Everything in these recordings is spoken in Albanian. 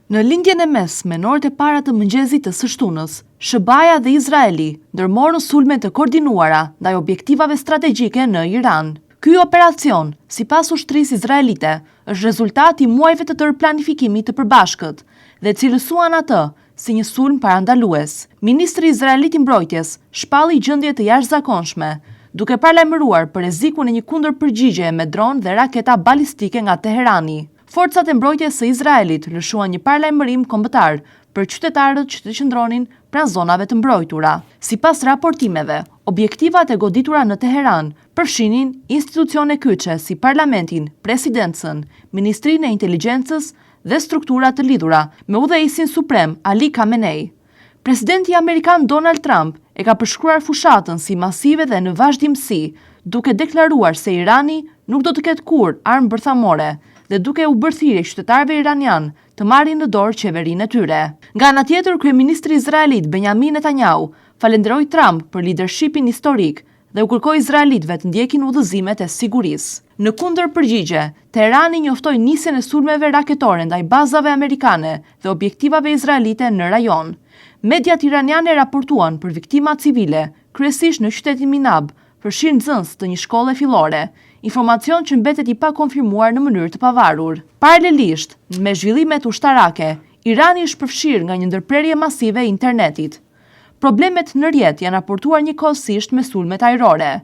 Në lindjen e mesme, në orët e para të mëngjesit të së shtunës, SBA dhe Izraeli ndërmorën sulme të koordinuara ndaj objektivave strategjike në Iran. Ky operacion, sipas ushtrisë izraelite, është rezultati i muajve të tërë planifikimit të përbashkët dhe cilësuan atë si një sulm parandalues. Ministri izraelit i mbrojtjes shpalli gjendje të jashtëzakonshme, duke paralajmëruar për rrezikun e një kundërpërgjigjeje me dron dhe raketa balistike nga Teherani. Forcat e mbrojtjes së Izraelit lëshuan një paralajmërim kombëtar për qytetarët që të qëndronin pranë zonave të mbrojtura. Sipas raportimeve, objektivat e goditura në Teheran përfshinin institucione kyçe si parlamentin, presidencën, ministrinë e inteligjencës dhe struktura të lidhura me udhëheqësin suprem Ali Khamenei. Presidenti amerikan Donald Trump e ka përshkruar fushatën si masive dhe në vazhdimsi, duke deklaruar se Irani nuk do të ketë kurrë armë bërthamore dhe duke u bërë thirrje qytetarëve iranian të marrin në dorë qeverinë e tyre. Nga ana tjetër, kryeministri izraelit Benjamin Netanyahu falenderoi Trump për leadershipin historik dhe u kërkoi izraelitëve të ndjekin udhëzimet e sigurisë. Në kundërpërgjigje, Teherani njoftoi nisjen e sulmeve raketore ndaj bazave amerikane dhe objektivave izraelite në rajon. Mediat iraniane raportuan për viktima civile, kryesisht në qytetin Minab, përfshirë nxënës të një shkolle fillore, informacion që mbetet i pakonfirmuar në mënyrë të pavarur. Paralelisht, me zhvillimet ushtarake, Irani është përfshirë nga një ndërprerje masive e internetit. Problemet në rrjet janë raportuar njëkohësisht me sulmet ajrore.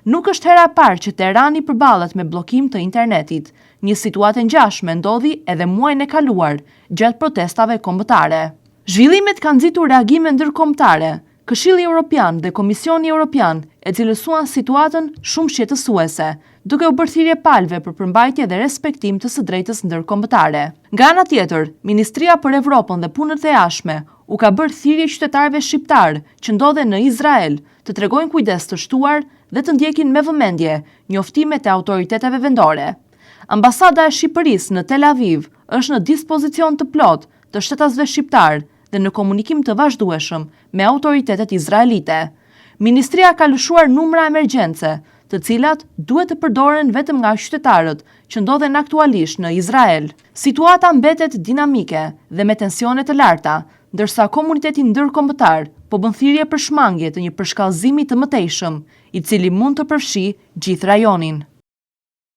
Nuk është hera e parë që Teherani përballet me bllokim të internetit. Një situatë e ngjashme ndodhi edhe muajin e kaluar, gjatë protestave kombëtare. Zhvillimet kanë nxitur reagime ndërkombëtare. Këshilli Evropian dhe Komisioni Evropian e cilësuan situatën shumë shqetësuese, duke u bërë thirrje palëve për përmbajtje dhe respektim të së drejtës ndërkombëtare. Nga ana tjetër, Ministria për Evropën dhe Punët e Jashtme u ka bërë thirrje qytetarëve shqiptar që ndodhen në Izrael të tregojnë kujdes të shtuar dhe të ndjekin me vëmendje njoftimet e autoriteteve vendore. Ambasada e Shqipërisë në Tel Aviv është në dispozicion të plotë të shtetasve shqiptar dhe në komunikim të vazhdueshëm me autoritetet izraelite. Ministria ka lëshuar numra emergjence, të cilat duhet të përdoren vetëm nga qytetarët që ndodhen aktualisht në Izrael. Situata mbetet dinamike dhe me tensione të larta, ndërsa komuniteti ndërkombëtar po bën thirrje për shmangje të një përshkallëzimi të mëtejshëm, i cili mund të përfshijë gjithë rajonin.